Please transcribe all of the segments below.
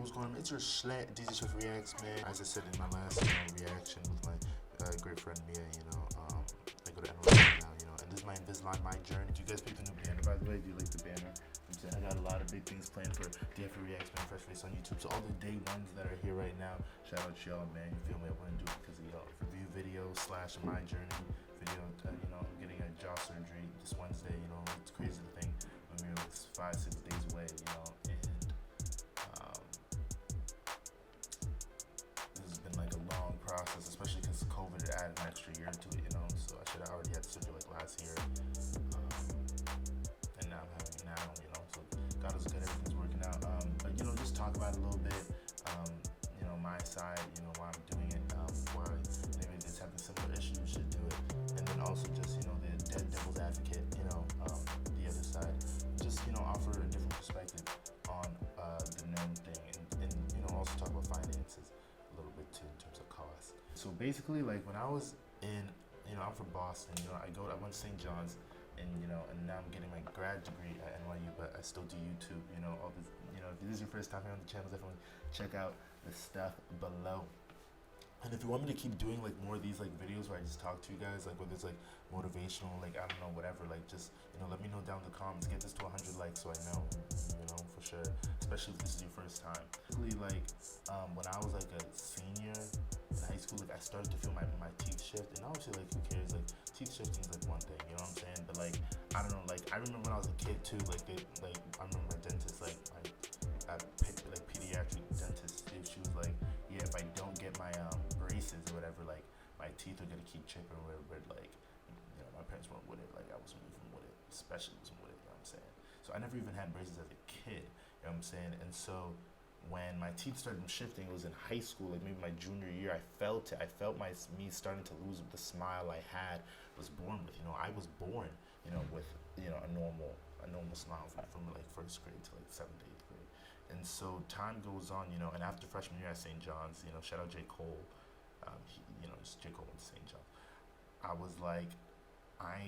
what's going on? It's your slat D-Jefereacts, man. As I said in my last reaction with my great friend Mia, I go to NYC now, and this is my Invisalign, my journey. Do you guys pick the new banner, by the way? Do you like the banner? I got a lot of big things planned for D-Jefereacts, man, Fresh Face on YouTube. So all the day ones that are here right now, shout out to y'all, man. You feel me? I want to do it because of y'all. Review video / my journey video. I'm getting a jaw surgery this Wednesday. It's crazy to think. It's 5-6 days away, and this has been like a long process, especially because COVID added an extra year to it, so I should have already had surgery like last year, and now I'm having it now, so God is good, everything's working out, but just talk about it a little bit, my side, why I'm doing it, why maybe it's having similar issues, should do it, and then also just, the devil's advocate, the other side, just, offer a different perspective on the known thing, and also talk about finances a little bit too in terms of cost. So basically, like when I was in, I'm from Boston, I went to St. John's, and and now I'm getting my grad degree at NYU, but I still do YouTube, all this, if this is your first time here on the channel, definitely check out the stuff below. And if you want me to keep doing like more of these like videos where I just talk to you guys, like whether it's like motivational, like I don't know, whatever, like just let me know down in the comments. Get this to 100 likes so I know, for sure. Especially if this is your first time. Basically, like when I was like a senior in high school, like I started to feel my teeth shift, and obviously like who cares? Like teeth shifting is like one thing, you know what I'm saying? But like I don't know, like I remember when I was a kid too, like I remember my dentist, like my pediatric dentist, she was like, yeah, if I don't get my braces or whatever, like my teeth are gonna keep chipping or whatever, like my parents weren't with it, like I wasn't even with it, especially wasn't with it, you know what I'm saying? So I never even had braces as a kid, you know what I'm saying? And so when my teeth started shifting, it was in high school, like maybe my junior year, I felt me starting to lose the smile I was born with. I was born, with a normal smile from like first grade to like 7th, 8th grade. And so time goes on, and after freshman year at St. John's, shout out J. Cole, just J. Cole went to St. John's. I was like, I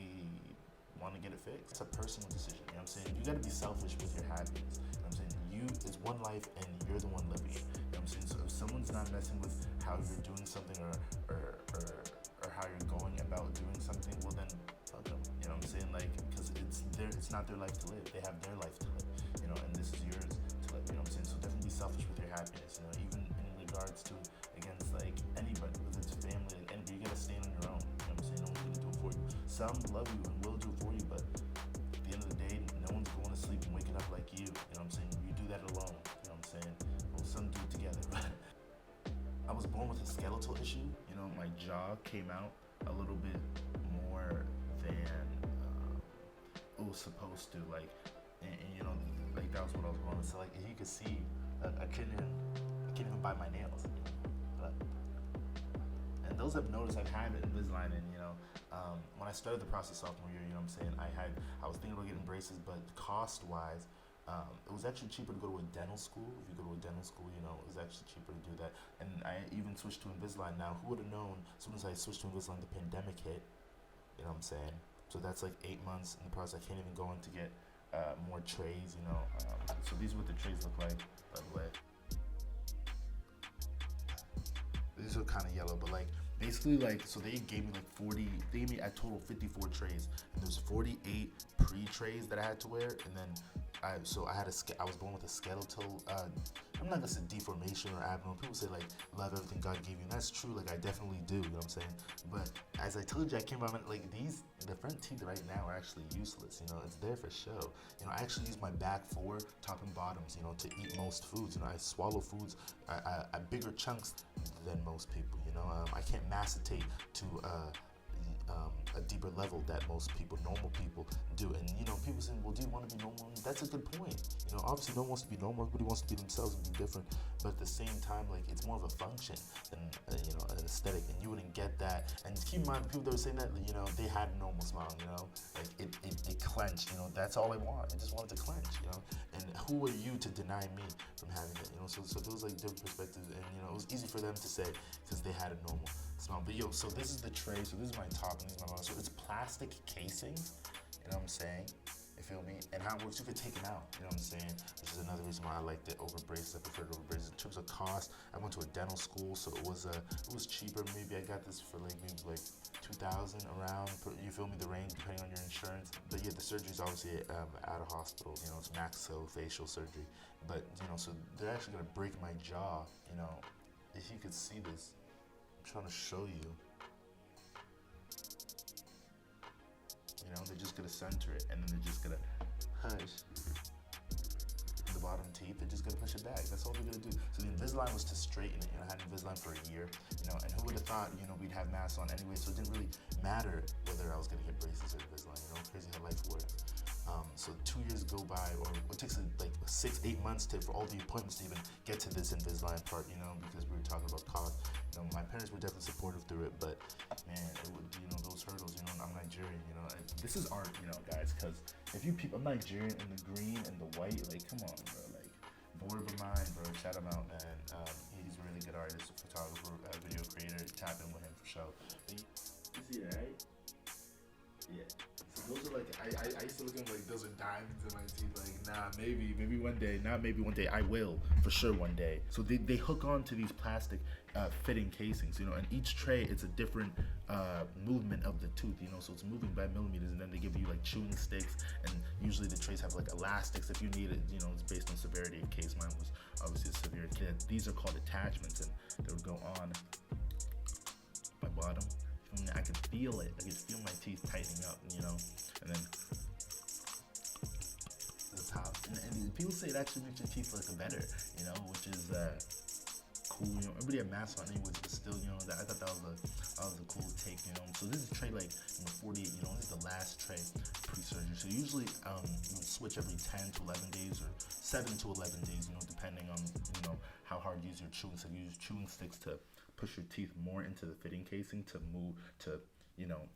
want to get it fixed. It's a personal decision, you know what I'm saying? You got to be selfish with your happiness, you know what I'm saying? It's one life and you're the one living it, you know what I'm saying? So if someone's not messing with how you're doing something or how you're going about doing something, well then, fuck them, you know what I'm saying? Like, because it's not their life to live. They have their life to live, and this is yours to live, you know what I'm saying? So definitely be selfish with your happiness, even in regards to, against like anybody, whether it's family, like anybody, you gotta stand on your own, you know what I'm saying? No one's gonna do it for you. Some love you and will do it for you, but at the end of the day, no one's going to sleep and waking up like you know what I'm saying? You do that alone, you know what I'm saying? Well, some do it together, but I was born with a skeletal issue, my jaw came out a little bit more than it was supposed to, like, and like that was what I was born with. So like, as you can see, I couldn't even bite my nails, but, and those have noticed I've had Invisalign, and when I started the process sophomore year, you know what I'm saying, I was thinking about getting braces, but cost wise, it was actually cheaper to go to a dental school. If you go to a dental school, it was actually cheaper to do that. And I even switched to Invisalign. Now, who would have known, as soon as I switched to Invisalign, the pandemic hit, you know what I'm saying? So that's like 8 months in the process. I can't even go in to get more trays, so these are what the trays look like, by the way. These are kind of yellow, but like, basically, like, so they gave me like they gave me a total 54 trays, and there's 48 pre-trays that I had to wear, and then I was born with a skeletal, I'm not gonna say deformation or abnormal. People say like, love everything God gave you, and that's true, like I definitely do, you know what I'm saying? But as I told you, I came around, like the front teeth right now are actually useless, it's there for show. I actually use my back four, top and bottoms, to eat most foods, I swallow foods at bigger chunks than most people, I can't mastitate to a deeper level that most people, normal people, do. And people saying, well, do you want to be normal? And that's a good point. Obviously no one wants to be normal, everybody wants to be themselves and be different, but at the same time, like, it's more of a function than an aesthetic, and you wouldn't get that. And keep in mind, people that were saying that, they had a normal smile, like it clenched, that's all I want. I just wanted to clench, and who are you to deny me from having it, so those like different perspectives, and it was easy for them to say because they had a normal smile. But so this is the tray, so this is my top and this is my bottom. So it's plastic casings, you know what I'm saying? You feel me? And how it works, you could take them out, you know what I'm saying? Which is another reason why I like the over braces. I prefer the over braces. terms of cost, I went to a dental school, so it was cheaper. Maybe I got this for like maybe like 2,000 around. You feel me? The range depending on your insurance. But yeah, the surgery is obviously out of hospital. You know, it's Maxillofacial surgery. But you know, so they're actually gonna break my jaw. You know, if you could see this, I'm trying to show you. You know, they're just gonna center it, and then they're just gonna push the bottom teeth. They're just gonna push it back. That's all they're gonna do. So the Invisalign was to straighten it. You know, I had Invisalign for a year. You know, and who would have thought? You know, we'd have masks on anyway, so it didn't really matter whether I was gonna get braces or Invisalign. You know, crazy how life works. So 2 years go by, or it takes like 6-8 months for all the appointments to even get to this Invisalign part, you know, because we were talking about cost. You know, my parents were definitely supportive through it, but man, it would, you know, those hurdles, you know, I'm Nigerian, you know, this is art, you know, guys, because if you people, I'm Nigerian, and the green and the white, like, come on, bro, like, OVERBITE, bro, shout him out, man. He's a really good artist, a photographer, a video creator. Tap in with him for sure. You see that, right? Yeah. So those are like, I used to look at them like those are diamonds in my teeth. Like, nah, maybe one day. Not maybe one day. I will, for sure one day. So they hook on to these plastic fitting casings, you know, and each tray, it's a different movement of the tooth, you know, so it's moving by millimeters, and then they give you like chewing sticks, and usually the trays have like elastics if you need it, you know, it's based on severity of case. Mine was obviously a severe kid. These are called attachments, and they would go on my bottom. And I could feel it. I could feel my teeth tightening up, you know, and then the top. And people say it actually makes your teeth look better, you know, which is cool. You know, everybody had masks on anyways, but still, you know, I thought that was a cool take, you know. So this is tray like, you know, 48. You know, this is the last tray pre-surgery. So usually you would switch every 10 to 11 days or 7 to 11 days, you know, depending on, you know, how hard you use your chewing sticks. You use chewing sticks to push your teeth more into the fitting casing to move to, you know,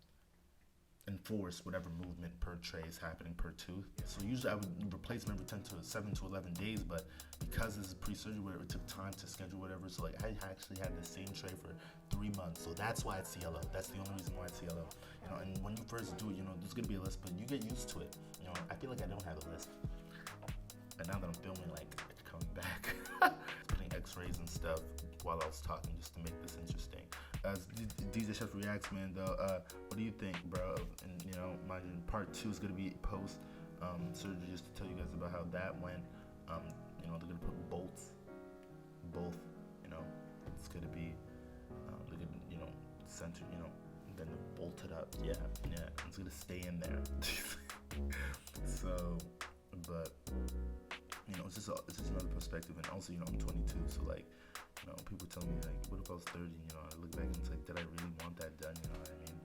enforce whatever movement per tray is happening per tooth. So usually I would replace them every 7 to 11 days, but because this is pre-surgery, where it took time to schedule whatever, so like I actually had the same tray for 3 months. So that's why it's yellow. That's the only reason why it's yellow. You know, and when you first do it, you know, there's gonna be a lisp, but you get used to it. You know, I feel like I don't have a lisp. And now that I'm filming, like, it's coming back. Putting x-rays and stuff while I was talking, just to make this interesting. D-Jefereacts, man, though, what do you think, bro? And, you know, my part 2 is gonna be post surgery, just to tell you guys about how that went. You know, they're gonna put bolts, both, you know, it's gonna be, they're gonna, you know, center, you know, then bolt it up. Yeah, it's gonna stay in there. So, but, you know, it's just another perspective. And also, you know, I'm 22, so like, you know, people tell me like, what if I was 30? You know, I look back and it's like, did I really want that done? You know what I mean?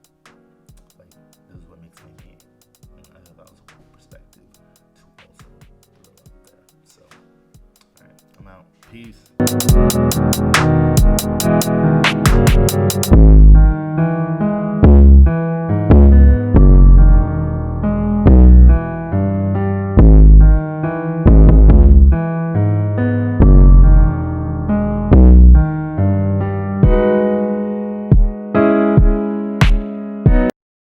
Like, this is what makes me me. And I thought that was a cool perspective to also put it out there. So, alright, I'm out. Peace.